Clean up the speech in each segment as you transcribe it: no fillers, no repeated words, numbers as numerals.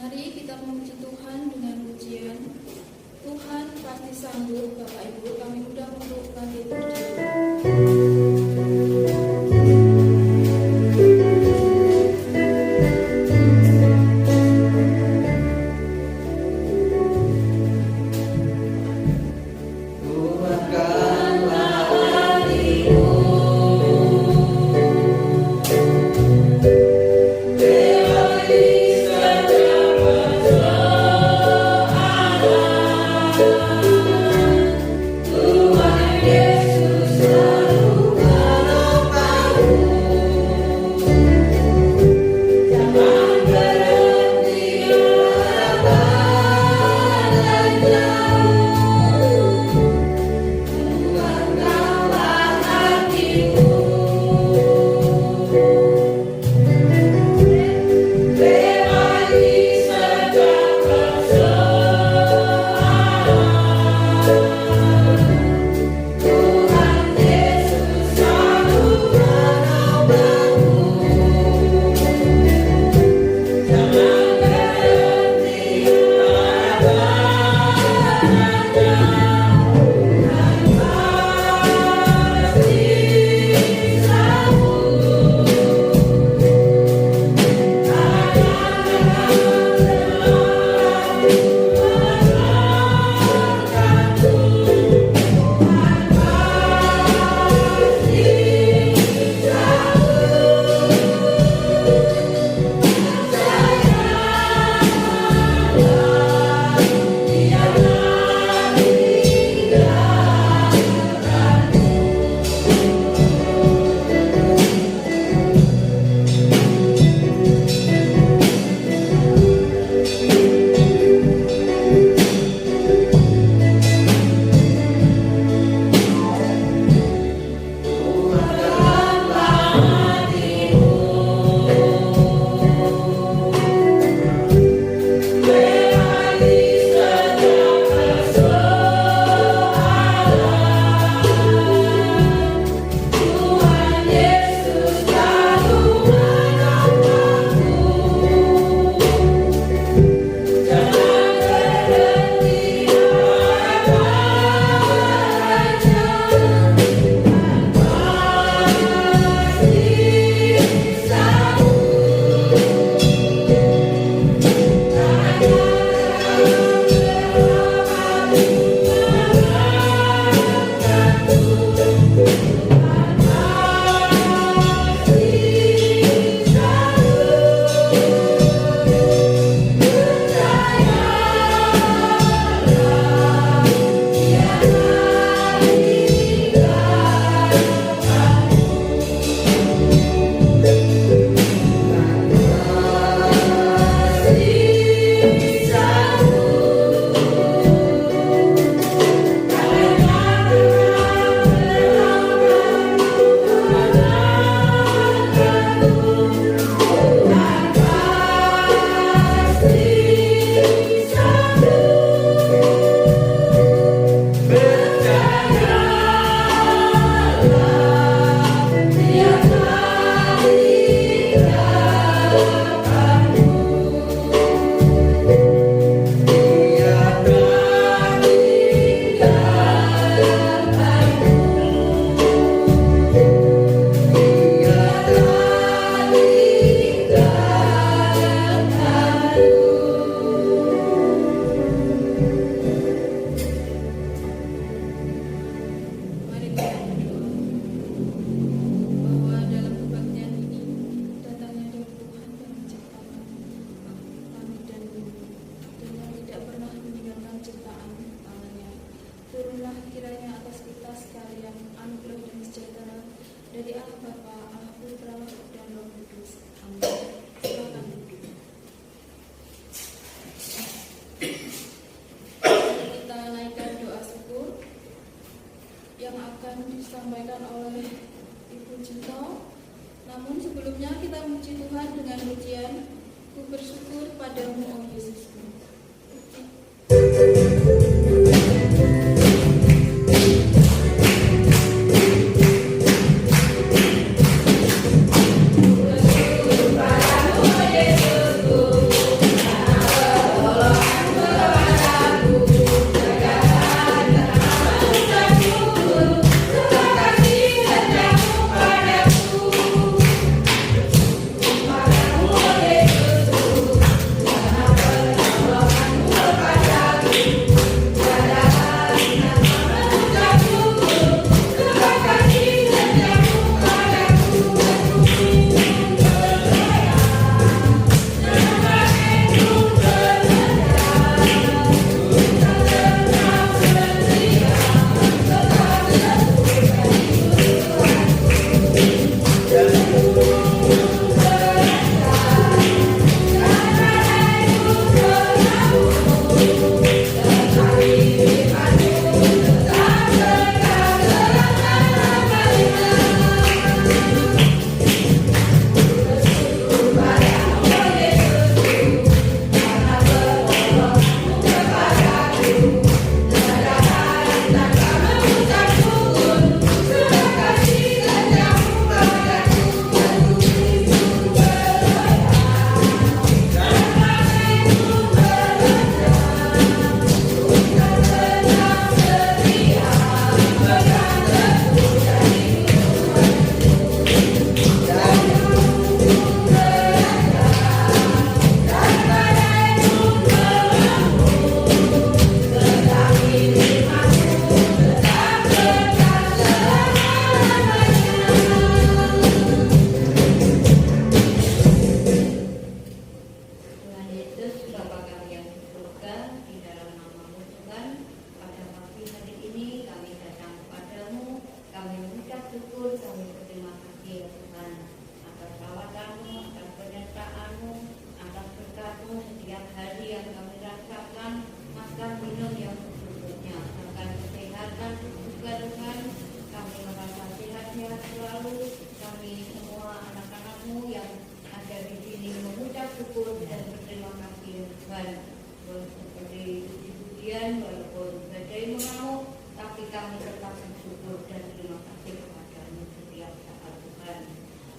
Mari kita memuji Tuhan dengan pujian. Tuhan pasti sanggup. Bapak Ibu, kami undang untuk bangkit berdiri. Disampaikan oleh Ibu Cinta. Namun sebelumnya kita memuji Tuhan dengan pujian. Ku bersyukur padamu, oh Yesusku. Ku bersyukur padamu, Yesusku. syukur dan berterima kasih ya Tuhan. Seperti puji-pujian walaupun badai mengamuk, tapi kami tetap bersyukur dan terima kasih kepada-Mu setiap saat Tuhan.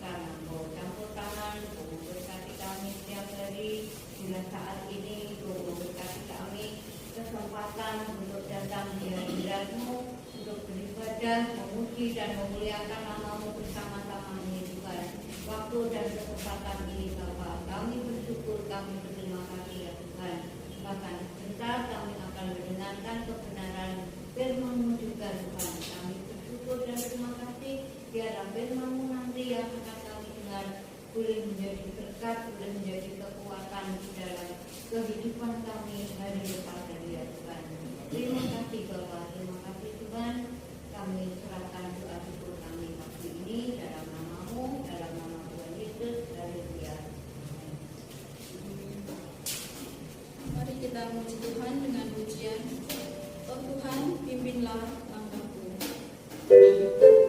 Karena Engkau campur tangan, Engkau memberkati kami setiap hari. Bila saat ini Engkau memberkati kami kesempatan untuk datang di hadirat-Mu, untuk beribadah, memuji dan memuliakan nama-Mu bersama-sama ini Tuhan. Waktu dan kesempatan ini Bapa, kami bersyukur, kami berterima kasih ya Tuhan. Bahkan sebentar kami akan mendengarkan kebenaran firman-Mu juga Tuhan. Kami bersyukur dan terima kasih biarlah firman-Mu nanti yang akan kami dengar boleh menjadi berkat, boleh menjadi kekuatan di dalam kehidupan kami hari lepas hari ya Tuhan. Terima kasih Bapa, terima kasih Tuhan. Kami serahkan doa syukur kami waktu ini dalam nama-Mu, dalam nama Tuhan Yesus, haleluya. Mari kita memuji Tuhan dengan pujian. Oh Tuhan, pimpinlah langkahku. Selalu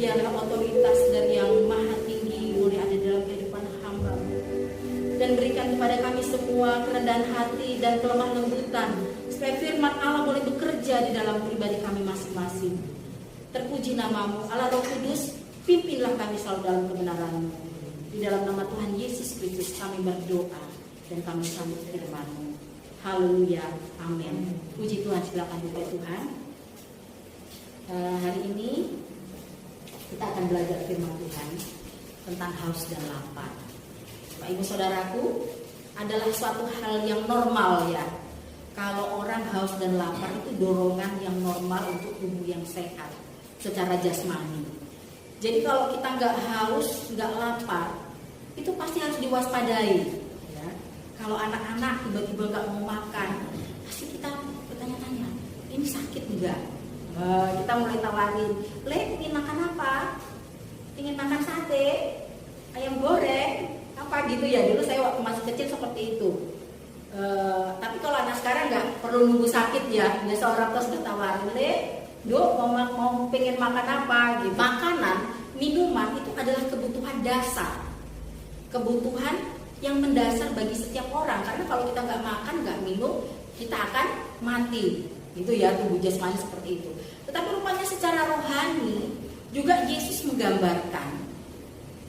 biarlah otoritas dari yang maha tinggi boleh ada dalam kehidupan hamba. Dan berikan kepada kami semua kerendahan hati dan kelemah lembutan, supaya firman Allah boleh bekerja di dalam pribadi kami masing-masing. Terpuji namamu, Allah Roh Kudus, pimpinlah kami selalu dalam kebenaran-Mu. Di dalam nama Tuhan Yesus Kristus kami berdoa dan kami sambut firman-Mu. Haleluya, amin. Puji Tuhan, silakan duduk Tuhan. Hari ini kita akan belajar firman Tuhan tentang haus dan lapar. Bapak Ibu Saudaraku, adalah suatu hal yang normal ya. Kalau orang haus dan lapar itu dorongan yang normal untuk tubuh yang sehat secara jasmani. Jadi kalau kita nggak haus, nggak lapar, itu pasti harus diwaspadai. Ya. Kalau anak-anak tiba-tiba nggak mau makan, pasti kita bertanya-tanya, ini sakit nggak? Kita mulai tawarin, ingin makan apa? Ingin makan sate, ayam goreng, apa gitu ya. Dulu saya waktu masih kecil seperti itu. Tapi kalau anak sekarang nggak perlu nunggu sakit ya. Biasa orang tua sudah tawarin, Dok mau pengen makan apa? Gitu. Makanan, minuman itu adalah kebutuhan dasar, kebutuhan yang mendasar bagi setiap orang. Karena kalau kita nggak makan, nggak minum, kita akan mati. Itu ya, tubuh jasmani seperti itu. Tetapi rupanya secara rohani juga Yesus menggambarkan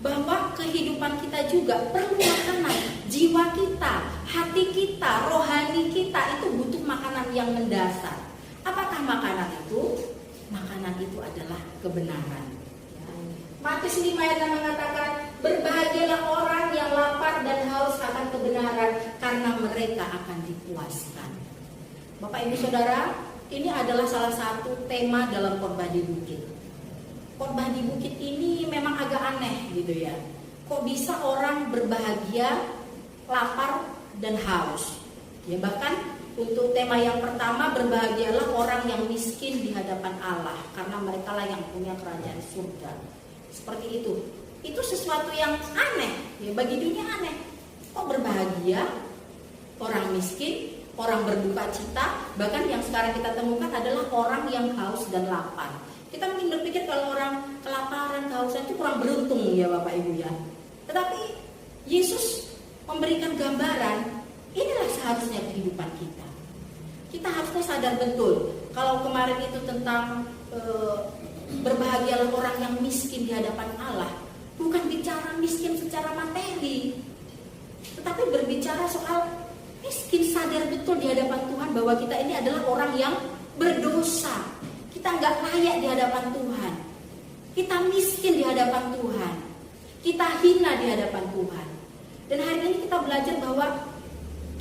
bahwa kehidupan kita juga perlu makanan. Jiwa kita, hati kita, rohani kita itu butuh makanan yang mendasar. Apakah makanan itu? Makanan itu adalah kebenaran. Matius 5 ayat 6 mengatakan, berbahagialah orang yang lapar dan haus akan kebenaran, karena mereka akan dipuaskan. Bapak Ibu Saudara, ini adalah salah satu tema dalam khotbah di bukit. Khotbah di bukit ini memang agak aneh gitu ya. Kok bisa orang berbahagia, lapar dan haus? Ya, bahkan untuk tema yang pertama, berbahagialah orang yang miskin di hadapan Allah, karena mereka lah yang punya kerajaan surga. Seperti itu. Itu sesuatu yang aneh ya, bagi dunia aneh. Kok berbahagia orang miskin, orang berduka cita, bahkan yang sekarang kita temukan adalah orang yang haus dan lapar. Kita mungkin berpikir kalau orang kelaparan, kehausan itu kurang beruntung ya Bapak Ibu ya. Tetapi Yesus memberikan gambaran, inilah seharusnya kehidupan kita. Kita harusnya sadar betul. Kalau kemarin itu tentang berbahagialah orang yang miskin di hadapan Allah, bukan bicara miskin secara materi, tetapi berbicara soal miskin, sadar betul di hadapan Tuhan bahwa kita ini adalah orang yang berdosa. Kita nggak layak di hadapan Tuhan. Kita miskin di hadapan Tuhan. Kita hina di hadapan Tuhan. Dan hari ini kita belajar bahwa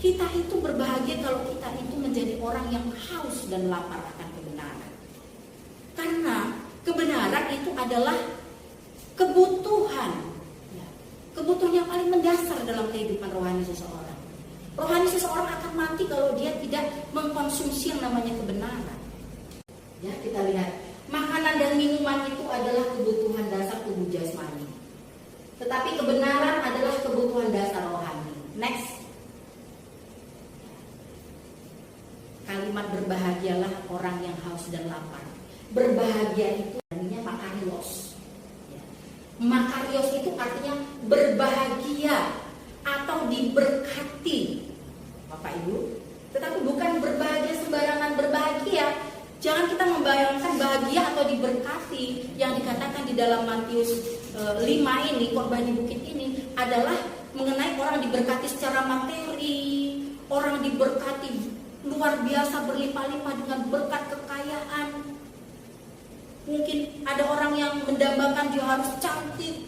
kita itu berbahagia kalau kita itu menjadi orang yang haus dan lapar akan kebenaran. Karena kebenaran itu adalah kebutuhan. Kebutuhan yang paling mendasar dalam kehidupan rohani seseorang. Rohani seseorang akan mati kalau dia tidak mengkonsumsi yang namanya kebenaran. Ya, kita lihat, makanan dan minuman itu adalah kebutuhan dasar tubuh jasmani. Tetapi kebenaran adalah kebutuhan dasar rohani. Next. Kalimat berbahagialah orang yang haus dan lapar. Berbahagia itu artinya makarios. Ya. Makarios itu artinya berbahagia atau diberkati, Bapak Ibu. Tetapi bukan berbahagia sembarangan berbahagia. Jangan kita membayangkan bahagia atau diberkati yang dikatakan di dalam Matius 5 ini, khotbah di bukit ini adalah mengenai orang diberkati secara materi, orang diberkati luar biasa berlimpah-limpah dengan berkat kekayaan. Mungkin ada orang yang mendambakan dia harus cantik,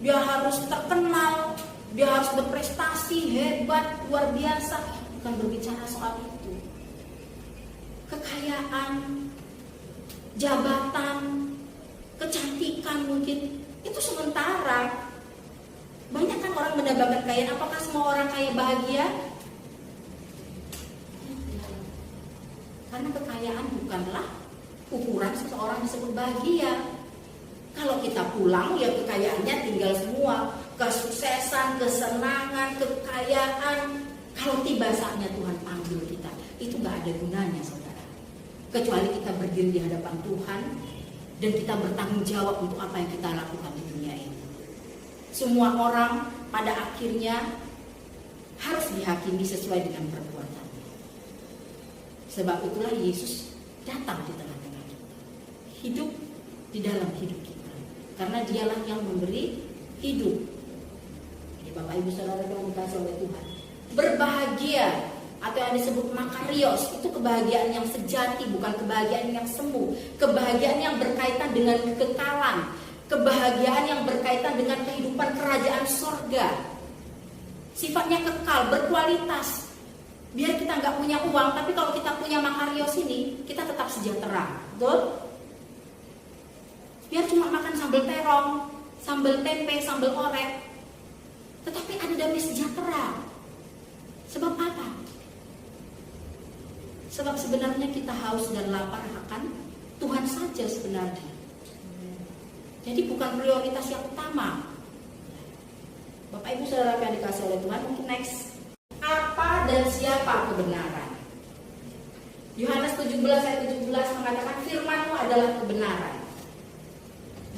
dia harus terkenal, dia harus berprestasi hebat, luar biasa. Bukan berbicara soal itu. Kekayaan, jabatan, kecantikan mungkin itu sementara. Banyak kan orang mendambakan kekayaan. Apakah semua orang kaya bahagia? Karena kekayaan bukanlah ukuran seseorang disebut bahagia. Kalau kita pulang ya kekayaannya tinggal semua, kesuksesan, kesenangan, kekayaan. Kalau tiba saatnya Tuhan panggil kita, itu gak ada gunanya saudara. Kecuali kita berdiri di hadapan Tuhan, dan kita bertanggung jawab untuk apa yang kita lakukan di dunia ini. Semua orang pada akhirnya harus dihakimi sesuai dengan perbuatannya. Sebab itulah Yesus datang di tengah-tengah kita, hidup di dalam hidup kita, karena dialah yang memberi hidup. Jadi Bapak Ibu Saudara yang dikasihi oleh Tuhan, berbahagia atau yang disebut makarios itu kebahagiaan yang sejati, bukan kebahagiaan yang semu, kebahagiaan yang berkaitan dengan kekekalan, kebahagiaan yang berkaitan dengan kehidupan kerajaan sorga, sifatnya kekal, berkualitas. Biar kita nggak punya uang, tapi kalau kita punya makarios ini, kita tetap sejahtera, betul? Biar cuma makan sambal terong, sambal tempe, sambal orek, tetapi ada damai sejahtera. Sebab apa? Sebab sebenarnya kita haus dan lapar akan Tuhan saja sebenarnya. Jadi bukan prioritas yang utama. Bapak Ibu Saudara yang dikasihi oleh Tuhan, mungkin next. Apa dan siapa kebenaran? Yohanes 17 ayat 17 mengatakan firman-Mu adalah kebenaran.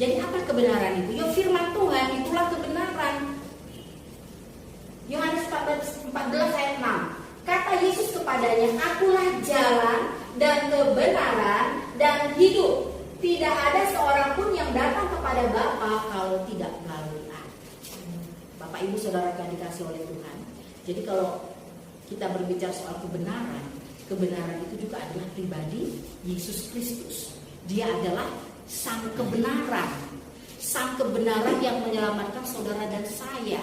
Jadi apa kebenaran itu? Ya firman Tuhan itulah kebenaran. Yohanes 14 ayat 6. Kata Yesus kepadanya, akulah jalan dan kebenaran dan hidup. Tidak ada seorang pun yang datang kepada Bapa kalau tidak melalui Aku. Bapak Ibu Saudara yang dikasihi oleh Tuhan. Jadi kalau kita berbicara soal kebenaran, kebenaran itu juga adalah pribadi Yesus Kristus. Dia adalah sang kebenaran. Sang kebenaran yang menyelamatkan saudara dan saya.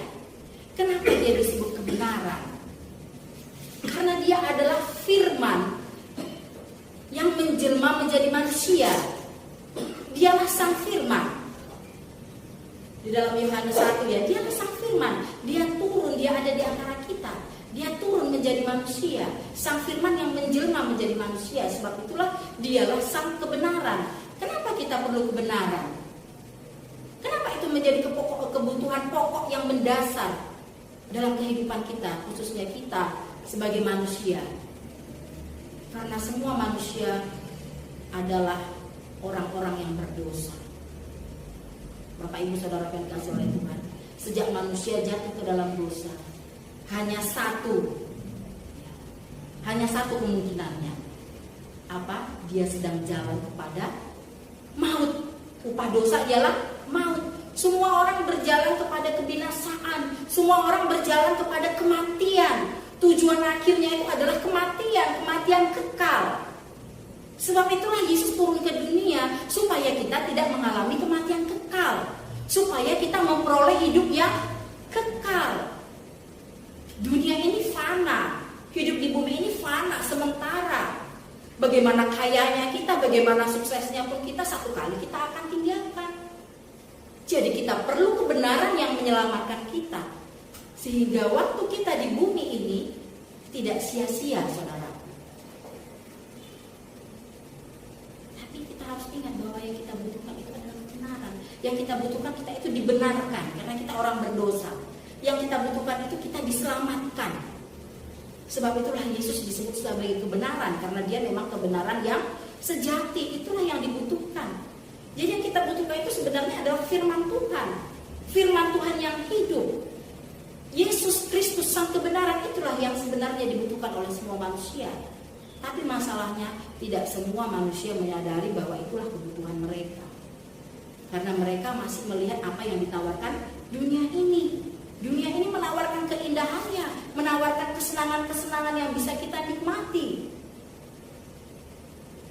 Kenapa dia disebut kebenaran? Karena dia adalah firman yang menjelma menjadi manusia. Dialah sang firman. Di dalam Yohanes 1 ya, dialah sang firman. Dia turun, dia ada di antara kita. Dia turun menjadi manusia. Sang firman yang menjelma menjadi manusia. Sebab itulah dialah sang kebenaran. Kenapa kita perlu kebenaran? Kenapa itu menjadi kebutuhan pokok yang mendasar dalam kehidupan kita, khususnya kita sebagai manusia? Karena semua manusia adalah orang-orang yang berdosa. Bapak Ibu Saudara yang dikasihi oleh Tuhan, sejak manusia jatuh ke dalam dosa, hanya satu kemungkinannya. Apa? Dia sedang jalan kepada maut. Upah dosa ialah maut. Semua orang berjalan kepada kebinasaan. Semua orang berjalan kepada kematian. Tujuan akhirnya itu adalah kematian kekal. Sebab itulah Yesus turun ke dunia supaya kita tidak mengalami kematian kekal, supaya kita memperoleh hidup yang kekal. Dunia ini fana, hidup di bumi ini fana, sementara. Bagaimana kayanya kita, bagaimana suksesnya pun kita, satu kali kita akan tinggalkan. Jadi kita perlu kebenaran yang menyelamatkan kita, sehingga waktu kita di bumi ini tidak sia-sia, saudara. Tapi kita harus ingat bahwa yang kita butuhkan itu adalah kebenaran. Yang kita butuhkan kita itu dibenarkan, karena kita orang berdosa. Yang kita butuhkan itu kita diselamatkan. Sebab itulah Yesus disebut sebagai kebenaran, karena dia memang kebenaran yang sejati. Itulah yang dibutuhkan. Jadi yang kita butuhkan itu sebenarnya adalah firman Tuhan. Firman Tuhan yang hidup. Yesus Kristus sang kebenaran itulah yang sebenarnya dibutuhkan oleh semua manusia. Tapi masalahnya tidak semua manusia menyadari bahwa itulah kebutuhan mereka. Karena mereka masih melihat apa yang ditawarkan dunia ini. Dunia ini menawarkan keindahannya, menawarkan kesenangan-kesenangan yang bisa kita nikmati.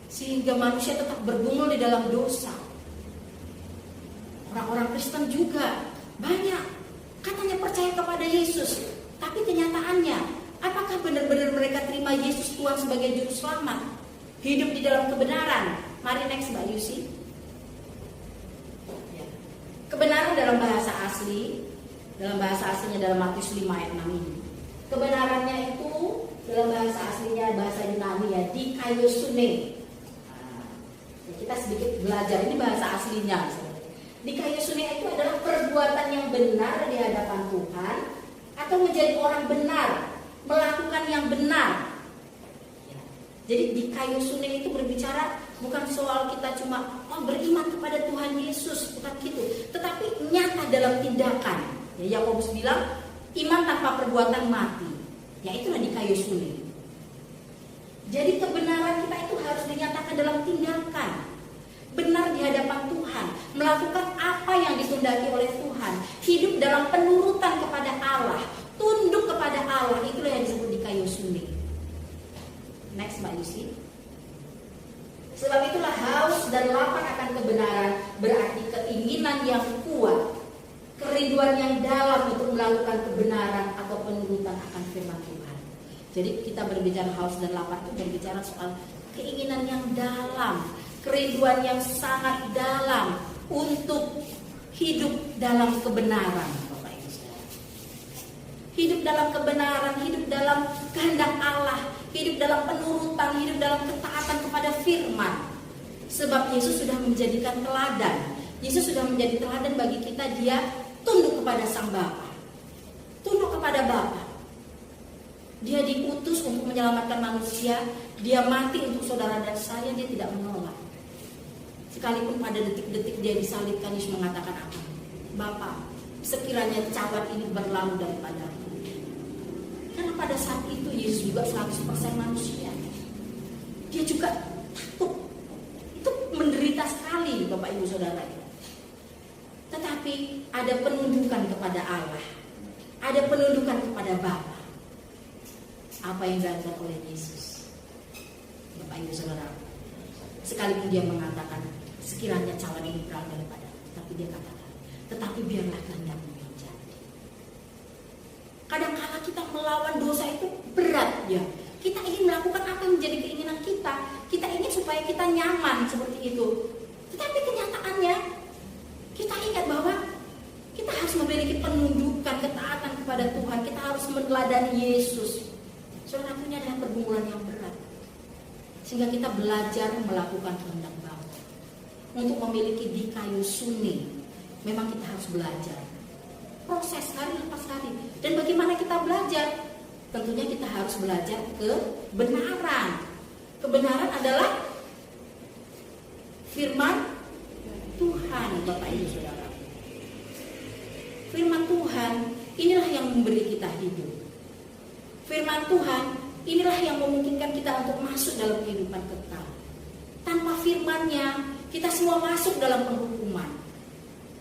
Sehingga manusia tetap bergumul di dalam dosa. Orang-orang Kristen juga banyak katanya percaya kepada Yesus, tapi kenyataannya apakah benar-benar mereka terima Yesus Tuhan sebagai juru selamat, hidup di dalam kebenaran? Mari next Mbak Yusi. Kebenaran dalam bahasa asli, dalam bahasa aslinya dalam Matius 5 ayat 6 ini. Kebenarannya itu dalam bahasa aslinya, bahasa Yunani ya, dikaiosune. Kita sedikit belajar, ini bahasa aslinya. Dikaiosune itu adalah perbuatan yang benar di hadapan Tuhan, atau menjadi orang benar, melakukan yang benar. Jadi dikaiosune itu berbicara bukan soal kita cuma beriman kepada Tuhan Yesus, bukan gitu, tetapi nyata dalam tindakan. Ya, Yakobus bilang iman tanpa perbuatan mati. Ya, itulah di kayu sulit. Jadi kebenaran kita itu harus dinyatakan dalam tindakan. Benar di hadapan Tuhan, melakukan apa yang ditundaki oleh Tuhan, hidup dalam penurutan kepada Allah, tunduk kepada Allah. Itulah yang disebut di kayu sulit. Next, Mbak Yusi. Sebab itulah haus dan lapar akan kebenaran berarti keinginan yang kuat, kerinduan yang dalam untuk melakukan kebenaran atau penurutan akan firman Tuhan. Jadi kita berbicara haus dan lapar itu berbicara soal keinginan yang dalam, kerinduan yang sangat dalam untuk hidup dalam kebenaran, Bapak Ibu Saudara. Hidup dalam kebenaran, hidup dalam kehendak Allah, hidup dalam penurutan, hidup dalam ketaatan kepada firman. Sebab Yesus sudah menjadikan teladan. Yesus sudah menjadi teladan bagi kita. Dia tunduk kepada Sang Bapa, tunduk kepada Bapa. Dia diutus untuk menyelamatkan manusia. Dia mati untuk saudara dan saya. Dia tidak menolak. Sekalipun pada detik-detik dia disalibkan, Yesus mengatakan apa? Bapa, sekiranya cawan ini berlalu daripadamu. Karena pada saat itu Yesus juga 100% manusia. Dia juga takut. Itu menderita sekali, Bapak Ibu Saudara. Tetapi ada penundukan kepada Allah, ada penundukan kepada Bapa. Apa yang dilakukan oleh Yesus, Bapak Ibu Saudara? Sekalipun dia mengatakan sekiranya cawan ini berlalu daripadamu, tapi dia katakan, tetapi biarlah kehendakmu yang jadi. Kadang-kala kita melawan dosa itu berat ya. Kita ingin melakukan apa yang menjadi keinginan kita. Kita ingin supaya kita nyaman seperti itu. Tetapi kenyataannya kita ingat bahwa kita harus memiliki penundukan, ketaatan kepada Tuhan. Kita harus meneladani Yesus. Saudara, ini adalah pergumulan yang berat. Sehingga kita belajar melakukan kehendak Bapa. Untuk memiliki di kayu suni, memang kita harus belajar. Proses hari lepas hari. Dan bagaimana kita belajar? Tentunya kita harus belajar kebenaran. Kebenaran adalah firman Tuhan, Bapak Ibu Saudara. Firman Tuhan inilah yang memberi kita hidup. Firman Tuhan inilah yang memungkinkan kita untuk masuk dalam kehidupan kekal. Tanpa firman-Nya, kita semua masuk dalam penghukuman.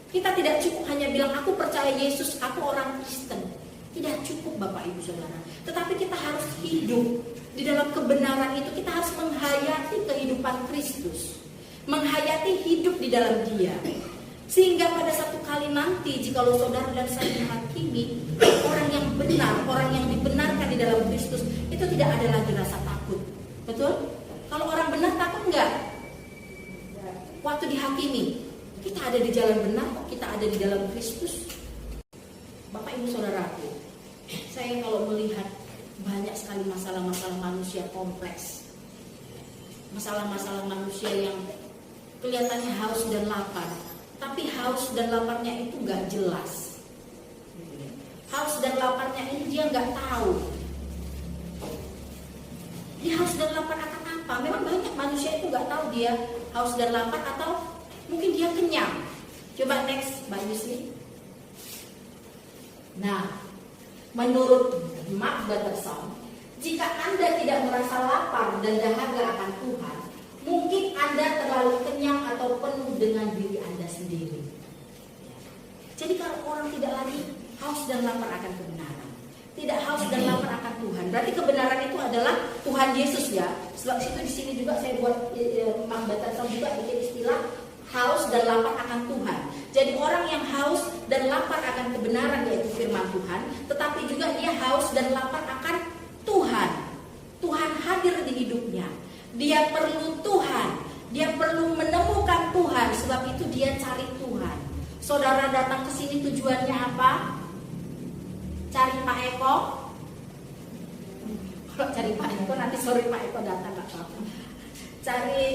Kita tidak cukup hanya bilang aku percaya Yesus, aku orang Kristen. Tidak cukup Bapak Ibu Saudara. Tetapi kita harus hidup di dalam kebenaran itu. Kita harus menghayati kehidupan Kristus, menghayati hidup di dalam Dia. Sehingga pada satu kali nanti, jikalau saudara dan saya dihakimi, orang yang benar, orang yang dibenarkan di dalam Kristus, itu tidak ada lagi rasa takut. Betul? Kalau orang benar takut enggak? Waktu dihakimi, kita ada di jalan benar kok, kita ada di dalam Kristus. Bapak Ibu Saudaraku, saya kalau melihat banyak sekali masalah-masalah manusia kompleks, masalah-masalah manusia yang kelihatannya haus dan lapar, tapi haus dan laparnya itu gak jelas. Haus dan laparnya ini dia gak tahu. Dia haus dan lapar akan apa? Memang banyak manusia itu gak tahu dia haus dan lapar atau mungkin dia kenyang. Coba next, Mbak Yusi. Nah, menurut Mark Batterson, jika Anda tidak merasa lapar dan dahaga akan Tuhan, mungkin Anda terlalu kenyang atau penuh dengan diri Anda sendiri. Jadi kalau orang tidak lagi haus dan lapar akan kebenaran, tidak haus dan lapar akan Tuhan, berarti kebenaran itu adalah Tuhan Yesus ya. Sebab itu di sini juga saya buat Mark Batterson juga bikin istilah haus dan lapar akan Tuhan. Jadi orang yang haus dan lapar akan kebenaran yaitu firman Tuhan, tetapi juga dia haus dan lapar akan Tuhan. Tuhan hadir di hidupnya. Dia perlu Tuhan. Dia perlu menemukan Tuhan. Sebab itu dia cari Tuhan. Saudara datang ke sini tujuannya apa? Cari Pak Eko. Kalau cari Pak Eko nanti sore Pak Eko datang gak apa-apa. Cari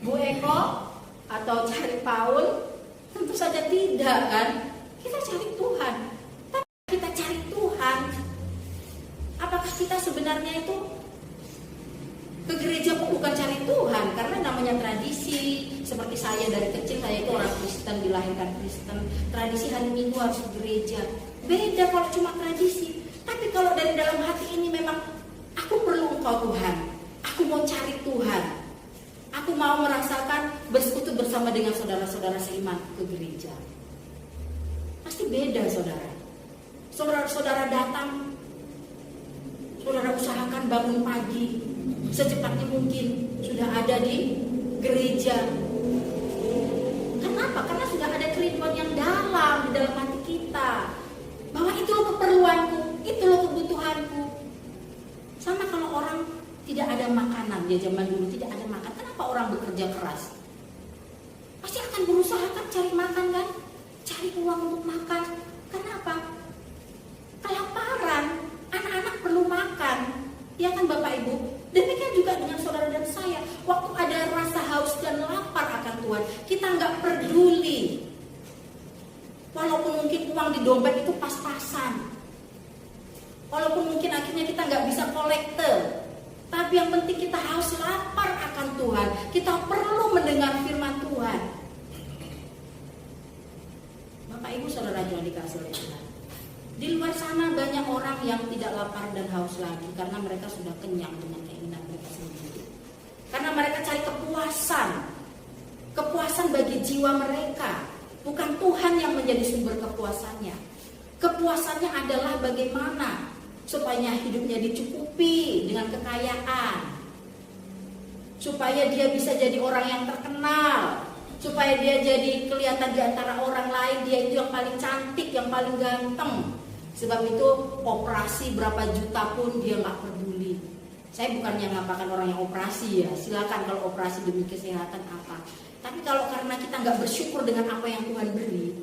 Bu Eko atau cari Paul? Tentu saja tidak kan? Kita cari Tuhan. Tapi kita cari Tuhan, apakah kita sebenarnya itu Ke gereja pun bukan cari Tuhan, karena namanya tradisi. Seperti saya dari kecil, saya itu orang Kristen, dilahirkan Kristen. Tradisi hari Minggu harus ke gereja. Beda kalau cuma tradisi. Tapi kalau dari dalam hati ini memang aku perlu Engkau Tuhan, aku mau cari Tuhan, aku mau merasakan bersekutu bersama dengan saudara-saudara seiman ke gereja. Pasti beda saudara. Saudara-saudara datang, saudara usahakan bangun pagi, secepatnya mungkin sudah ada di gereja. Kenapa? Karena sudah ada kerinduan yang dalam di dalam hati kita, bahwa itu loh keperluanku, itu loh kebutuhanku. Sama kalau orang tidak ada makanan, ya zaman dulu tidak ada makan, kenapa orang bekerja keras? Pasti akan berusaha kan cari makan kan, cari uang untuk makan. Kenapa? Kelaparan, anak-anak perlu makan, ya kan Bapak Ibu? Demikian juga dengan saudara dan saya. Waktu ada rasa haus dan lapar akan Tuhan, kita nggak peduli. Walaupun mungkin uang di dompet itu pas-pasan, walaupun mungkin akhirnya kita nggak bisa kolekte, tapi yang penting kita haus lapar akan Tuhan. Kita perlu mendengar firman Tuhan. Bapak Ibu saudara yang dikasih oleh Tuhan, di luar sana banyak orang yang tidak lapar dan haus lagi karena mereka sudah kenyang dengan keinginan mereka sendiri. Karena mereka cari kepuasan bagi jiwa mereka. Bukan Tuhan yang menjadi sumber kepuasannya. Kepuasannya adalah bagaimana supaya hidupnya dicukupi dengan kekayaan, supaya dia bisa jadi orang yang terkenal, supaya dia jadi kelihatan di antara orang lain dia itu yang paling cantik, yang paling ganteng. Sebab itu operasi berapa juta pun dia nggak peduli. Saya bukannya ngapakan orang yang operasi ya, silakan kalau operasi demi kesehatan apa. Tapi kalau karena kita nggak bersyukur dengan apa yang Tuhan beri,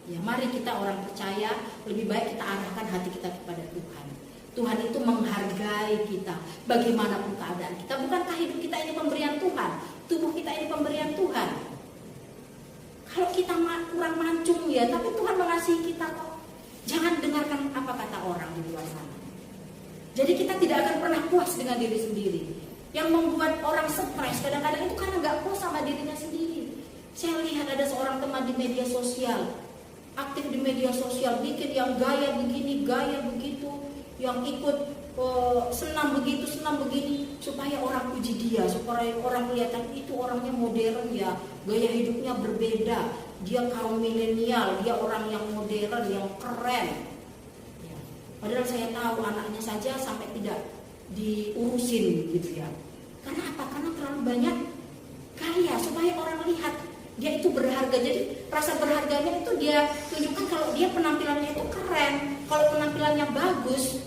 ya mari kita orang percaya lebih baik kita arahkan hati kita kepada Tuhan. Tuhan itu menghargai kita bagaimanapun keadaan kita. Bukankah hidup kita ini pemberian Tuhan? Tubuh kita ini pemberian Tuhan. Kalau kita kurang mancung ya, tapi Tuhan mengasihi kita kok. Jangan dengarkan apa kata orang di luar sana. Jadi kita tidak akan pernah puas dengan diri sendiri. Yang membuat orang stres kadang-kadang itu karena gak puas sama dirinya sendiri. Saya lihat ada seorang teman di media sosial, aktif di media sosial, bikin yang gaya begini, gaya begitu, yang ikut senam begitu, senam begini, supaya orang puji dia, supaya orang kelihatan itu orangnya modern ya, gaya hidupnya berbeda, dia kaum milenial, dia orang yang modern, yang keren. Ya. Padahal saya tahu anaknya saja sampai tidak diurusin gitu ya. Karena apa? Karena terlalu banyak gaya supaya orang lihat dia itu berharga. Jadi rasa berharganya itu dia tunjukkan kalau dia penampilannya itu keren, kalau penampilannya bagus,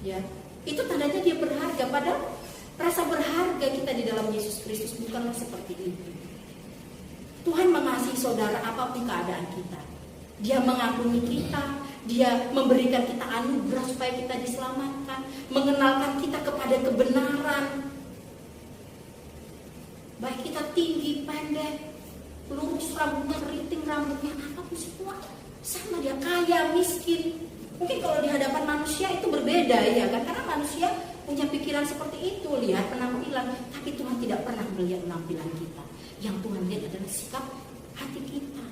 ya itu tandanya dia berharga. Padahal rasa berharga kita di dalam Yesus Kristus bukanlah seperti itu. Tuhan mengasihi saudara apapun keadaan kita. Dia mengampuni kita, dia memberikan kita anugerah supaya kita diselamatkan, mengenalkan kita kepada kebenaran. Baik kita tinggi, pendek, lurus rambutnya, keriting rambutnya, apapun semua sama dia, kaya, miskin. Mungkin kalau di hadapan manusia itu berbeda ya kan, karena manusia punya pikiran seperti itu, lihat penampilan, tapi Tuhan tidak pernah melihat penampilan kita. Yang Tuhan lihat adalah sikap hati kita.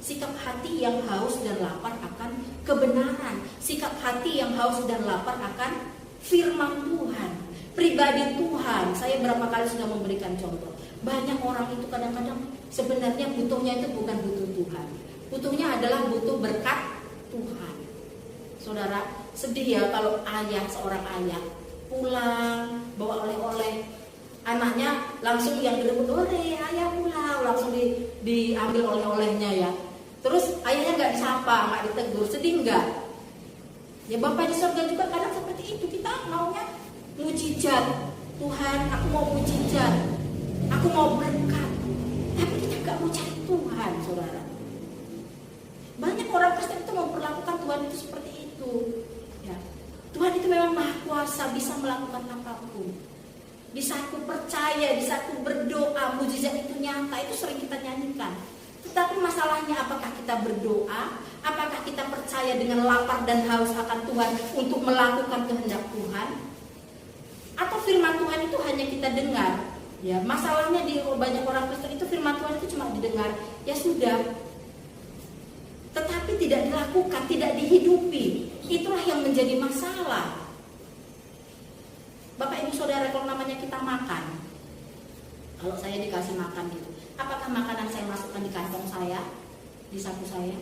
Sikap hati yang haus dan lapar akan kebenaran. Sikap hati yang haus dan lapar akan firman Tuhan, pribadi Tuhan. Saya berapa kali sudah memberikan contoh. Banyak orang itu kadang-kadang sebenarnya butuhnya itu bukan butuh Tuhan. Butuhnya adalah butuh berkat Tuhan. Saudara, sedih ya kalau seorang ayah pulang bawa oleh-oleh, anaknya langsung yang direbut, ayah pulang, langsung diambil oleh-olehnya ya. Terus ayahnya nggak disapa, nggak ditegur, sedih nggak? Ya Bapak di surga juga kadang seperti itu. Kita maunya mujizat, Tuhan aku mau mujizat, aku mau berkat, tapi kita nggak mau cari Tuhan, saudara. Banyak orang Kristen itu memperlakukan Tuhan itu seperti itu. Ya. Tuhan itu memang Maha Kuasa, bisa melakukan apapun. Di saat aku percaya, di saat aku berdoa, mujizat itu nyata, itu sering kita nyanyikan. Tetapi masalahnya apakah kita berdoa, apakah kita percaya dengan lapar dan haus akan Tuhan untuk melakukan kehendak Tuhan? Atau firman Tuhan itu hanya kita dengar? Ya, masalahnya di banyak orang Kristen itu firman Tuhan itu cuma didengar, ya sudah. Tetapi tidak dilakukan, tidak dihidupi. Itulah yang menjadi masalah. Bapak Ibu Saudara, kalau namanya kita makan, kalau saya dikasih makan gitu, apakah makanan saya masukkan di kantong saya, di saku saya?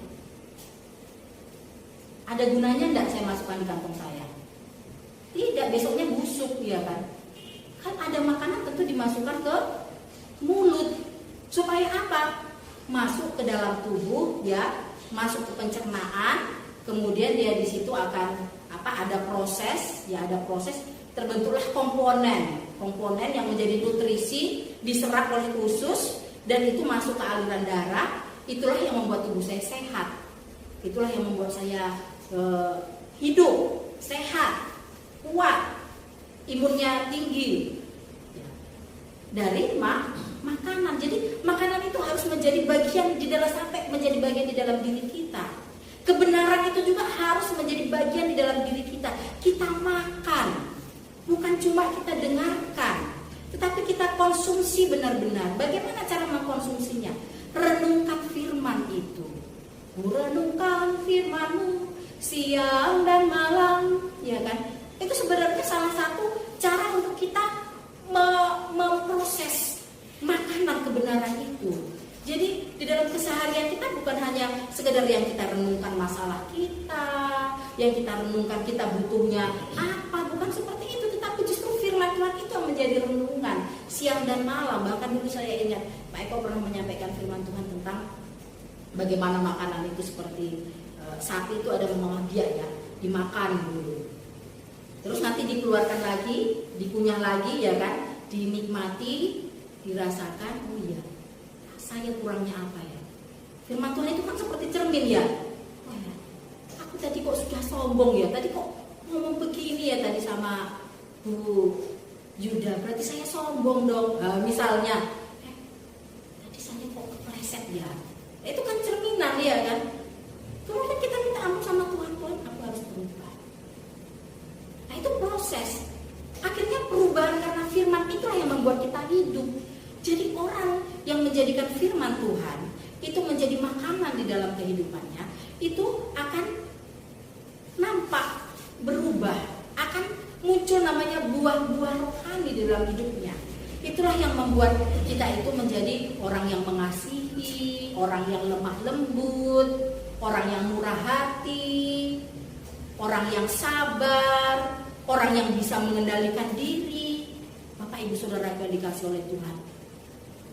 Ada gunanya enggak saya masukkan di kantong saya? Tidak, besoknya busuk, ya kan? Kan ada makanan tentu dimasukkan ke mulut. Supaya apa? Masuk ke dalam tubuh, ya, masuk ke pencernaan, kemudian dia di situ akan ada proses, ya ada proses, terbentuklah komponen yang menjadi nutrisi, diserap oleh usus dan itu masuk ke aliran darah. Itulah yang membuat tubuh saya sehat. Itulah yang membuat saya hidup, sehat, kuat, imunnya tinggi. Dari makanan. Jadi makanan itu harus menjadi bagian di dalam, sampai menjadi bagian di dalam diri kita. Kebenaran itu juga harus menjadi bagian di dalam diri kita. Kita makan, bukan cuma kita dengarkan, tetapi kita konsumsi benar-benar. Bagaimana cara mengkonsumsinya? Renungkan firman itu. Renungkan firman-Mu siang dan malam, ya kan? Itu sebenarnya salah satu cara untuk kita memproses makanan kebenaran itu. Jadi di dalam keseharian kita bukan hanya sekedar yang kita renungkan masalah kita, yang kita renungkan kita butuhnya apa, bukan seperti itu, tetapi justru firman Tuhan itu yang menjadi renungan siang dan malam. Bahkan dulu saya ingat Pak Eko pernah menyampaikan firman Tuhan tentang bagaimana makanan itu seperti sapi itu ada mengolah dia, ya, dimakan dulu. Terus nanti dikeluarkan lagi, dikunyah lagi, ya kan, dinikmati, dirasakan. Oh iya, saya kurangnya apa ya? Firman Tuhan itu kan seperti cermin, ya. Oh ya, aku tadi kok sudah sombong ya, tadi kok ngomong begini ya tadi sama Bu Yuda, berarti saya sombong dong. Misalnya, tadi saya kok kepleset ya. Itu kan cerminan, ya kan. Kemudian kita minta ampun sama Tuhan, Tuhan aku harus berubah. Nah itu proses. Akhirnya perubahan karena firman itulah yang membuat kita hidup. Jadi orang yang menjadikan firman Tuhan itu menjadi makanan di dalam kehidupannya, itu akan nampak berubah, akan muncul namanya buah-buah rohani di dalam hidupnya. Itulah yang membuat kita itu menjadi orang yang mengasihi, orang yang lemah lembut, orang yang murah hati, orang yang sabar, orang yang bisa mengendalikan diri. Bapak Ibu Saudara yang dikasih oleh Tuhan,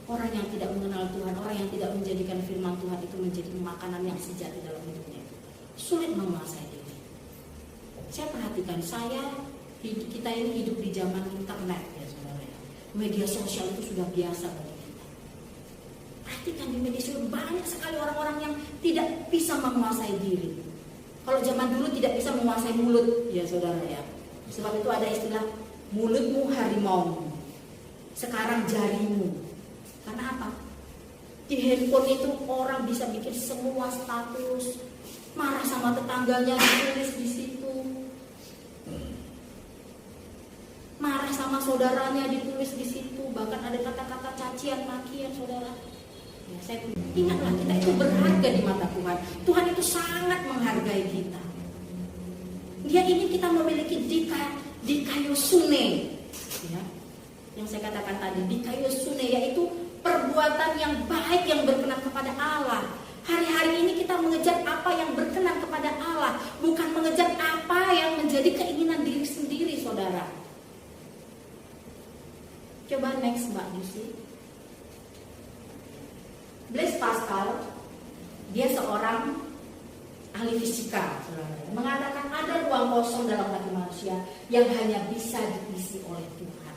orang yang tidak mengenal Tuhan, orang yang tidak menjadikan firman Tuhan itu menjadi makanan yang sejati dalam hidupnya, sulit menguasai diri. Saya perhatikan, kita ini hidup di zaman internet, ya saudara. Media sosial itu sudah biasa bagi kita. Perhatikan di media sosial banyak sekali orang-orang yang tidak bisa menguasai diri. Kalau zaman dulu tidak bisa menguasai mulut, ya saudara ya. Sebab itu ada istilah mulutmu harimaumu, sekarang jarimu. Karena apa? Di handphone itu orang bisa bikin semua status, marah sama tetangganya ditulis di situ, marah sama saudaranya ditulis di situ, bahkan ada kata-kata cacian, makian, saudara. Ya, saya ingatlah kita itu berharga di mata Tuhan. Tuhan itu sangat menghargai kita. Dia ingin kita memiliki dikaiosune, ya, yang saya katakan tadi, dikaiosune, yaitu perbuatan yang baik yang berkenan kepada Allah. Hari-hari ini kita mengejar apa yang berkenan kepada Allah, bukan mengejar apa yang menjadi keinginan diri sendiri, saudara. Coba next Mbak Lucy. Blaise Pascal, dia seorang ahli fisika, mengatakan ada ruang kosong dalam hati manusia yang hanya bisa diisi oleh Tuhan.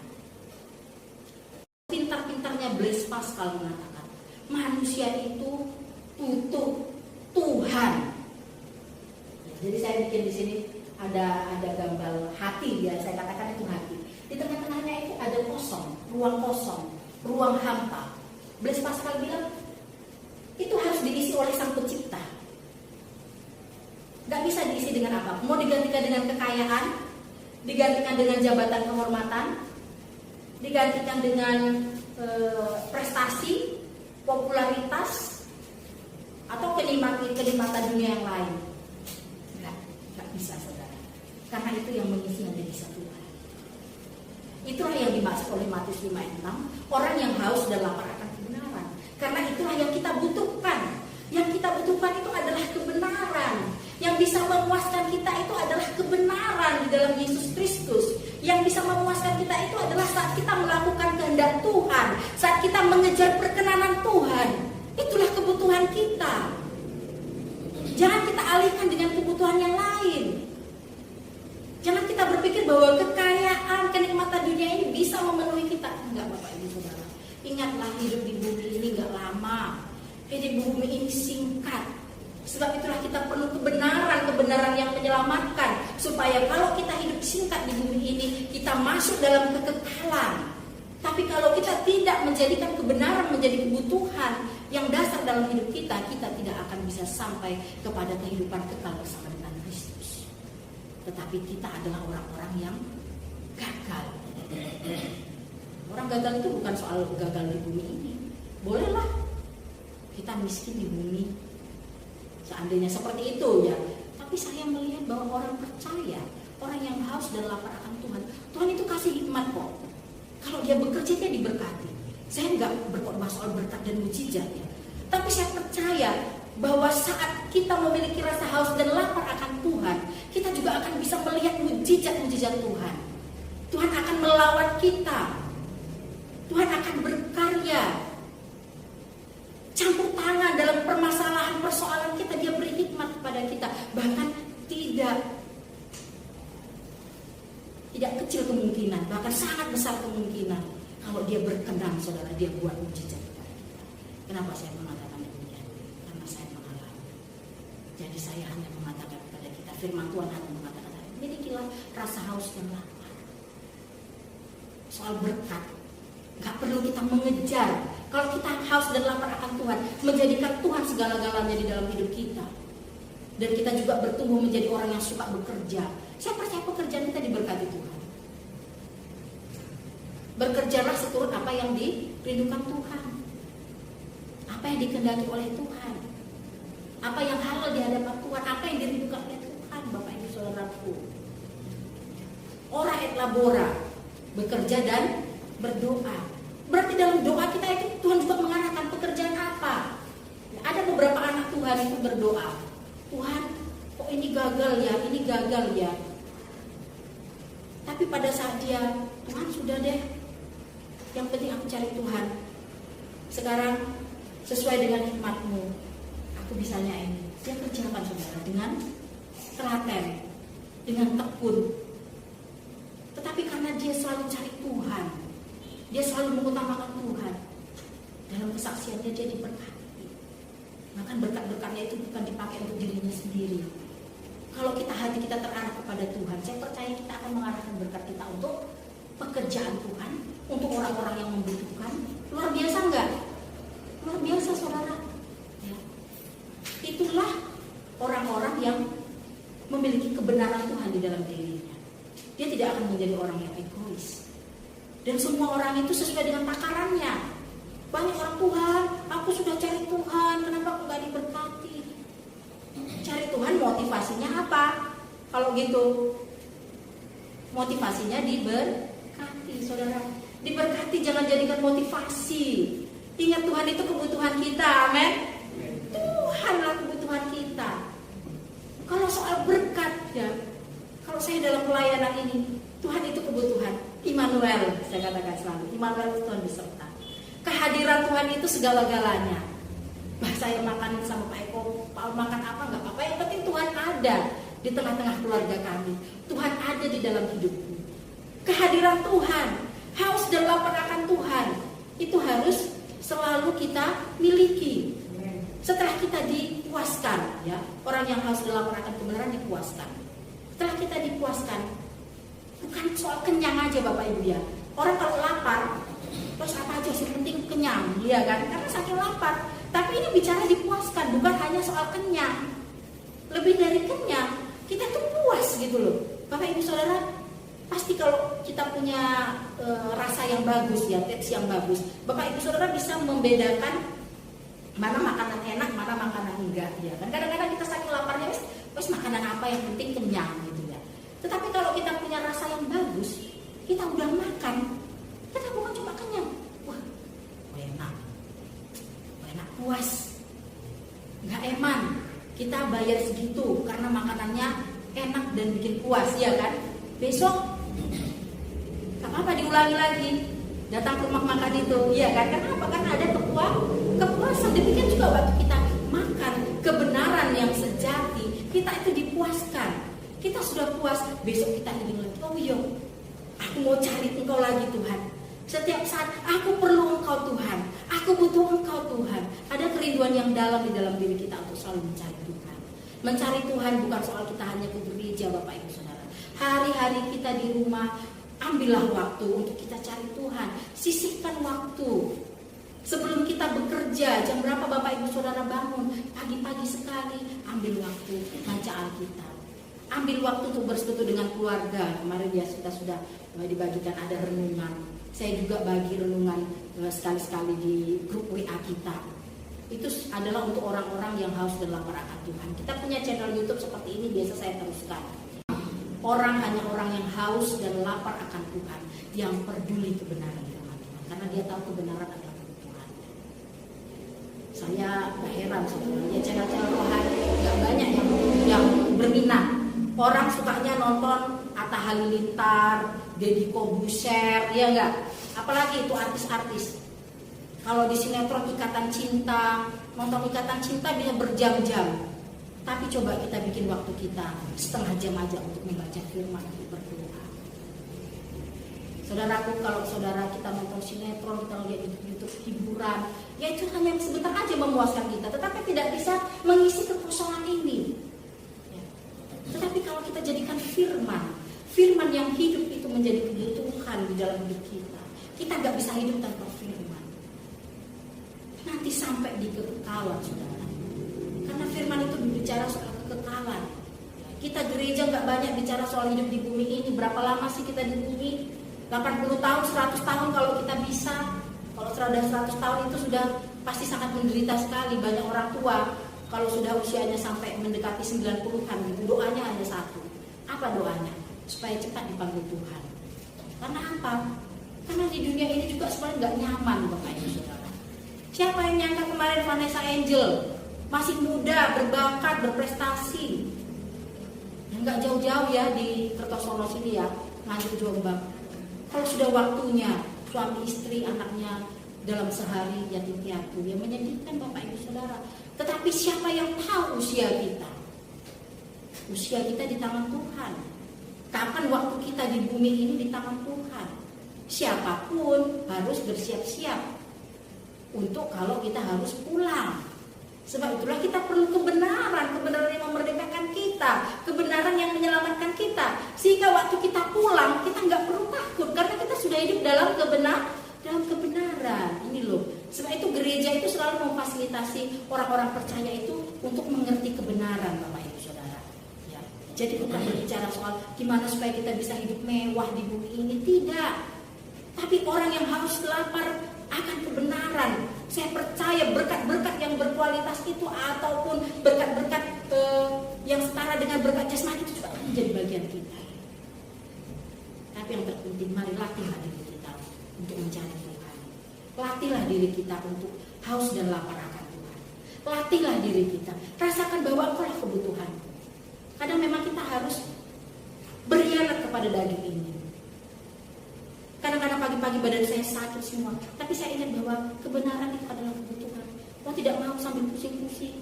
Pintar-pintarnya Blaise Pascal mengatakan, manusia itu butuh Tuhan. Ya, jadi saya bikin di sini ada gambar hati, ya saya katakan itu hati. Di tengah-tengahnya itu ada kosong, ruang hampa. Blaise Pascal bilang itu harus diisi oleh Sang Pencipta. Gak bisa diisi dengan apa? Mau digantikan dengan kekayaan, digantikan dengan jabatan kehormatan, digantikan dengan prestasi, popularitas, atau kenikmatan dunia yang lain. Enggak bisa, saudara. Karena itu yang mengisi menjadi satu hari. Itulah yang dimaksud oleh Matius 5:6, orang yang haus dan lapar akan kebenaran. Karena itulah yang kita butuhkan. Yang kita butuhkan itu adalah kebenaran. Yang bisa memuaskan kita itu adalah kebenaran di dalam Yesus Kristus. Yang bisa memuaskan kita itu adalah saat kita melakukan kehendak Tuhan, saat kita mengejar perkenanan Tuhan. Itulah kebutuhan kita. Jangan kita alihkan dengan kebutuhan yang lain. Jangan kita berpikir bahwa kekayaan, kenikmatan dunia ini bisa memenuhi kita. Enggak, Bapak Ibu Saudara. Ingatlah, hidup di bumi ini enggak lama. Hidup di bumi ini singkat. Sebab itulah kita perlu kebenaran yang menyelamatkan. Supaya kalau kita hidup singkat di bumi ini, kita masuk dalam kekekalan. Tapi kalau kita tidak menjadikan kebenaran menjadi kebutuhan yang dasar dalam hidup kita, kita tidak akan bisa sampai kepada kehidupan kekal bersama dengan Kristus. Tetapi kita adalah orang-orang yang gagal. Orang gagal itu bukan soal gagal di bumi ini. Bolehlah kita miskin di bumi, seandainya seperti itu ya. Tapi saya melihat bahwa orang percaya, orang yang haus dan lapar akan Tuhan, Tuhan itu kasih hikmat kok. Kalau dia bekerja, dia diberkati. Saya nggak berkhotbah soal berkat dan mujizat ya. Tapi saya percaya bahwa saat kita memiliki rasa haus dan lapar akan Tuhan, kita juga akan bisa melihat mujizat-mujizat Tuhan. Tuhan akan melawat kita. Tuhan akan berkarya. Campur tangan dalam permasalahan persoalan kita, dia beri hikmat kepada kita. Bahkan tidak kecil kemungkinan, bahkan sangat besar kemungkinan kalau dia berkenan, saudara, dia buat mujizat kepada kita. Kenapa saya mengatakan demikian? Karena saya mengalami. Jadi saya hanya mengatakan kepada kita, firman Tuhan hanya mengatakan, milikilah rasa haus dan lapar. Soal berkat, gak perlu kita mengejar. Kalau kita haus dan lapar akan Tuhan, menjadikan Tuhan segala-galanya di dalam hidup kita. Dan kita juga bertumbuh menjadi orang yang suka bekerja. Saya percaya pekerjaan kita diberkati Tuhan. Bekerjalah seturut apa yang dirindukan Tuhan, apa yang dikehendaki oleh Tuhan, apa yang halal di hadapan Tuhan, apa yang dirindukan oleh Tuhan, Bapak Ibu Saudaraku. Ora et labora, bekerja dan berdoa. Berarti dalam doa kita itu Tuhan juga mengarahkan pekerjaan apa. Ada beberapa anak Tuhan itu berdoa, Tuhan, kok ini gagal ya. Tapi pada saat dia, Tuhan sudah deh, yang penting aku cari Tuhan. Sekarang sesuai dengan hikmat-Mu, aku bisanya ini. Dia kerjakan, saudara, dengan telaten, dengan tekun. Tetapi karena dia selalu cari Tuhan, dia selalu mengutamakan Tuhan, dalam kesaksiannya dia diberkati. Maka berkat-berkatnya itu bukan dipakai untuk dirinya sendiri. Kalau hati kita terarah kepada Tuhan, saya percaya kita akan mengarahkan berkat kita untuk pekerjaan Tuhan, untuk orang-orang yang membutuhkan. Luar biasa enggak? Luar biasa, saudara ya. Itulah orang-orang yang memiliki kebenaran Tuhan di dalam dirinya. Dia tidak akan menjadi orang yang egois. Dan semua orang itu sesuai dengan takarannya. Banyak orang, Tuhan, aku sudah cari Tuhan, kenapa aku gak diberkati? Cari Tuhan motivasinya apa? Kalau gitu, motivasinya diberkati, saudara. Diberkati jangan jadikan motivasi. Ingat, Tuhan itu kebutuhan kita, amin. Tuhanlah kebutuhan kita. Kalau soal berkat ya, kalau saya dalam pelayanan ini, Tuhan itu kebutuhan. Immanuel, saya katakan selalu, Immanuel itu Tuhan beserta. Kehadiran Tuhan itu segala-galanya. Saya makan sama Pak Eko, Pak makan apa nggak apa-apa, yang penting Tuhan ada di tengah-tengah keluarga kami. Tuhan ada di dalam hidupku. Kehadiran Tuhan, haus dan lapar akan Tuhan, itu harus selalu kita miliki. Setelah kita dipuaskan, ya, orang yang haus dan lapar akan kebenaran dipuaskan. Setelah kita dipuaskan, bukan soal kenyang aja, Bapak Ibu ya. Orang kalau lapar, terus apa aja sih, penting kenyang, ya kan? Karena saking lapar. Tapi ini bicara dipuaskan, bukan hanya soal kenyang. Lebih dari kenyang, kita tuh puas gitu loh. Bapak Ibu Saudara, Pasti kalau kita punya rasa yang bagus ya, taste yang bagus, Bapak Ibu Saudara bisa membedakan mana makanan enak, mana makanan enggak ya kan. Kadang-kadang kita saking laparnya, wes makanan apa yang penting kenyang gitu ya. Tetapi kalau kita punya rasa yang bagus, kita udah makan, kita bukan cuma kenyang, wah enak, puas, nggak eman. Kita bayar segitu karena makanannya enak dan bikin puas ya kan. Besok gak apa-apa diulangi lagi, datang ke rumah makan itu, iya kan? Kenapa? Karena ada kepuasan. Demikian juga waktu kita makan kebenaran yang sejati, kita itu dipuaskan. Kita sudah puas, besok kita ingin lagi. Oh iya, aku mau cari Engkau lagi Tuhan. Setiap saat aku perlu Engkau Tuhan, aku butuh Engkau Tuhan. Ada kerinduan yang dalam di dalam diri kita untuk selalu mencari Tuhan. Mencari Tuhan bukan soal kita hanya ke gereja, Bapak Ibu Saudara. Hari-hari kita di rumah, ambillah waktu untuk kita cari Tuhan. Sisihkan waktu. Sebelum kita bekerja, jam berapa Bapak Ibu Saudara bangun? Pagi-pagi sekali, ambil waktu baca Alkitab. Ambil waktu untuk bersekutu dengan keluarga. Kemarin ya kita sudah dibagikan ada renungan. Saya juga bagi renungan sekali-sekali di grup WA kita. Itu adalah untuk orang-orang yang haus dan lapar akan Tuhan. Kita punya channel YouTube seperti ini, biasa saya teruskan. Hanya orang yang haus dan lapar akan Tuhan, yang peduli kebenaran firman Tuhan, karena dia tahu kebenaran adalah kebutuhan. Saya gak heran sebenarnya channel-channel rohani gak banyak yang berminat. Orang sukanya nonton Atta Halilintar, Deddy Kobuser, ya enggak? Apalagi itu artis-artis. Kalau di sinetron Ikatan Cinta, nonton Ikatan Cinta bisa berjam-jam. Tapi coba kita bikin waktu kita setengah jam aja untuk membaca firman, untuk berdoa. Saudaraku, kalau saudara kita nonton sinetron, kita lihat YouTube hiburan, ya itu hanya sebentar aja memuaskan kita, tetapi tidak bisa mengisi kekosongan ini. Ya. Tetapi kalau kita jadikan firman yang hidup itu menjadi kebutuhan di dalam hidup kita gak bisa hidup tanpa firman. Nanti sampai di kekekalan, saudara. Karena firman itu berbicara soal kekekalan. Kita gereja gak banyak bicara soal hidup di bumi ini. Berapa lama sih kita di bumi? 80 tahun, 100 tahun kalau kita bisa. Kalau sudah 100 tahun itu sudah pasti sangat menderita sekali. Banyak orang tua kalau sudah usianya sampai mendekati 90-an gitu, doanya hanya satu. Apa doanya? Supaya cepat dipanggil Tuhan. Karena apa? Karena di dunia ini juga sebenarnya gak nyaman, Bapak Ibu Saudara. Siapa yang nyangka kemarin Vanessa Angel masih muda, berbakat, berprestasi, yang gak jauh-jauh ya di Kertosono sini ya, Nganjuk Jombang. Kalau sudah waktunya suami istri anaknya dalam sehari yatim piatu, ya menyedihkan Bapak Ibu Saudara. Tetapi siapa yang tahu usia kita? Usia kita di tangan Tuhan. Kapan waktu kita di bumi ini di tangan Tuhan? Siapapun harus bersiap-siap untuk kalau kita harus pulang. Sebab itulah kita perlu kebenaran yang memerdekakan kita, kebenaran yang menyelamatkan kita. Sehingga waktu kita pulang, kita nggak perlu takut karena kita sudah hidup dalam kebenaran. Ini loh. Sebab itu gereja itu selalu memfasilitasi orang-orang percaya itu untuk mengerti kebenaran, Bapak Ibu Saudara. Ya. Jadi bukan berbicara soal gimana supaya kita bisa hidup mewah di bumi ini, tidak. Tapi orang yang harus lapar akan kebenaran. Saya percaya berkat-berkat yang berkualitas itu ataupun berkat-berkat yang setara dengan berkat jasmani itu juga akan menjadi bagian kita. Tapi yang terpenting, mari latihlah diri kita untuk mencari Tuhan. Latihlah diri kita untuk haus dan lapar akan Tuhan. Latihlah diri kita. Rasakan bahwa Engkau lah kebutuhan. Kadang memang kita harus berkhianat kepada daging ini. Kadang-kadang pagi-pagi badan saya sakit semua, tapi saya ingat bahwa kebenaran itu adalah kebutuhan. Mau tidak mau sambil pusing-pusing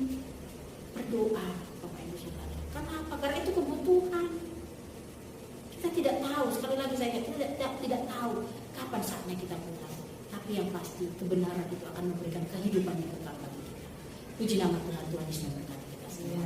berdoa, Bapak Ibu Saudara. Kenapa? Karena itu kebutuhan. Kita tidak tahu, sekali lagi saya ingat, kita tidak tahu kapan saatnya kita pulang. Tapi yang pasti kebenaran itu akan memberikan kehidupan yang kekal bagi kita. Puji nama Tuhan, Tuhan Yesus memberkati kita semua.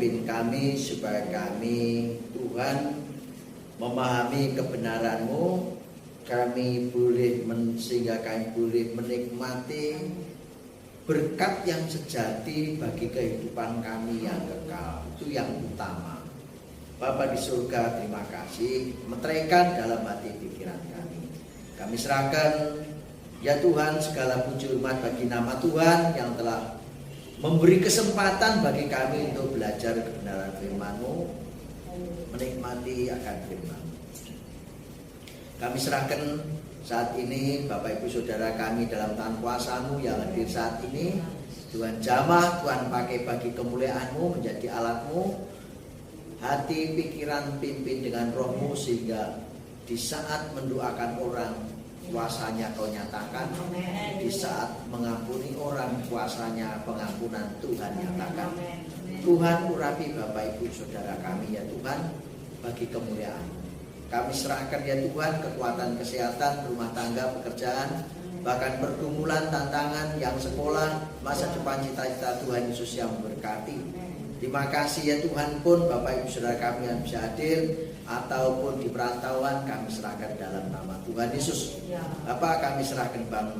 pimpin kami supaya kami Tuhan memahami kebenaran-Mu, kami boleh sehingga kami boleh menikmati berkat yang sejati bagi kehidupan kami yang kekal. Itu yang utama. Bapa di surga, terima kasih meteraikan dalam hati pikiran kami. Kami serahkan ya Tuhan segala puji hormat bagi nama Tuhan yang telah memberi kesempatan bagi kami untuk belajar kebenaran firman-Mu, menikmati akan firman. Kami serahkan saat ini Bapak Ibu Saudara kami dalam tangan kuasa-Mu yang hadir saat ini. Tuhan jamah, Tuhan pakai bagi kemuliaan-Mu, menjadi alat-Mu. Hati pikiran pimpin dengan Roh-Mu sehingga di saat mendoakan orang kuasanya Kau nyatakan, di saat mengampuni orang kuasanya pengampunan Tuhan nyatakan. Tuhan urapi Bapak Ibu Saudara kami ya Tuhan bagi kemuliaan. Kami serahkan ya Tuhan kekuatan kesehatan, rumah tangga, pekerjaan, bahkan pergumulan, tantangan yang sekolah, masa depan cita-cita Tuhan Yesus yang memberkati. Terima kasih ya Tuhan pun Bapak Ibu Saudara kami yang bisa hadir ataupun di perantauan kami serahkan dalam nama Tuhan Yesus. Bapak kami serahkan Bang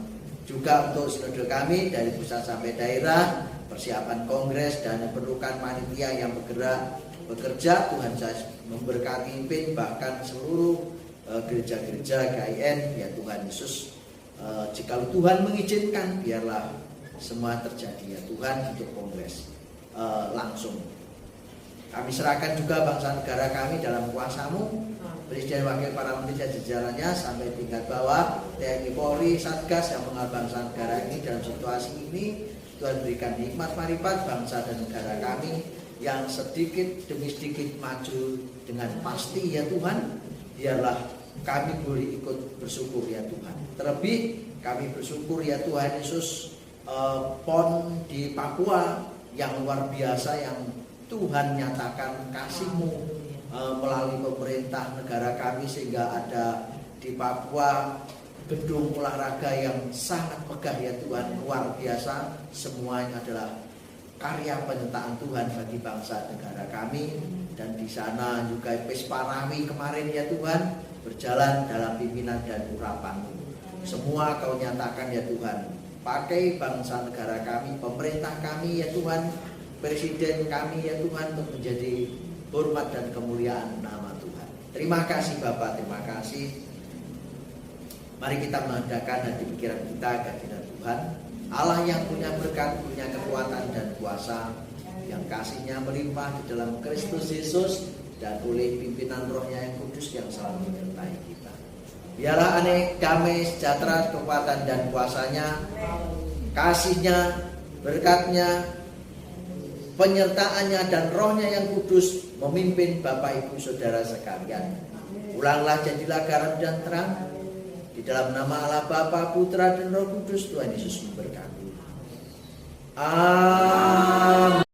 juga untuk sinode kami dari pusat sampai daerah, persiapan kongres dan perlukan panitia yang bekerja Tuhan saya memberkati pimpin bahkan seluruh gereja-gereja KIN ya Tuhan Yesus. Jika Tuhan mengizinkan biarlah semua terjadi ya Tuhan untuk kongres langsung. Kami serahkan juga bangsa negara kami dalam kuasa-Mu, Presiden Wakil para Menteri dan jajarannya sampai tingkat bawah, TNI Polri, Satgas yang mengawal bangsa negara ini dalam situasi ini. Tuhan berikan nikmat marifat bangsa dan negara kami yang sedikit demi sedikit maju dengan pasti ya Tuhan. Biarlah kami boleh ikut bersyukur ya Tuhan. Terlebih kami bersyukur ya Tuhan Yesus, PON di Papua yang luar biasa yang Tuhan nyatakan kasih-Mu melalui pemerintah negara kami sehingga ada di Papua gedung olahraga yang sangat megah ya Tuhan, luar biasa. Semuanya adalah karya penyertaan Tuhan bagi bangsa negara kami. Dan di sana juga Pesparawi kemarin ya Tuhan berjalan dalam pimpinan dan urapan-Mu. Semua Kau nyatakan ya Tuhan. Pakai bangsa negara kami, pemerintah kami ya Tuhan, presiden kami ya Tuhan untuk menjadi hormat dan kemuliaan nama Tuhan. Terima kasih Bapak, terima kasih. Mari kita mengadakan hati pikiran kita kehadirat Tuhan, Allah yang punya berkat, punya kekuatan dan kuasa, yang kasih-Nya melimpah di dalam Kristus Yesus dan oleh pimpinan Roh-Nya yang kudus yang selalu menyertai kita. Biarlah aneh, damai, sejahtera, kekuatan dan kuasa-Nya, kasih-Nya, berkat-Nya, penyertaan-Nya dan Roh-Nya yang kudus memimpin Bapak Ibu Saudara sekalian. Pulanglah jadilah garam dan terang. Di dalam nama Allah Bapa, Putra dan Roh Kudus, Tuhan Yesus memberkati. Amin.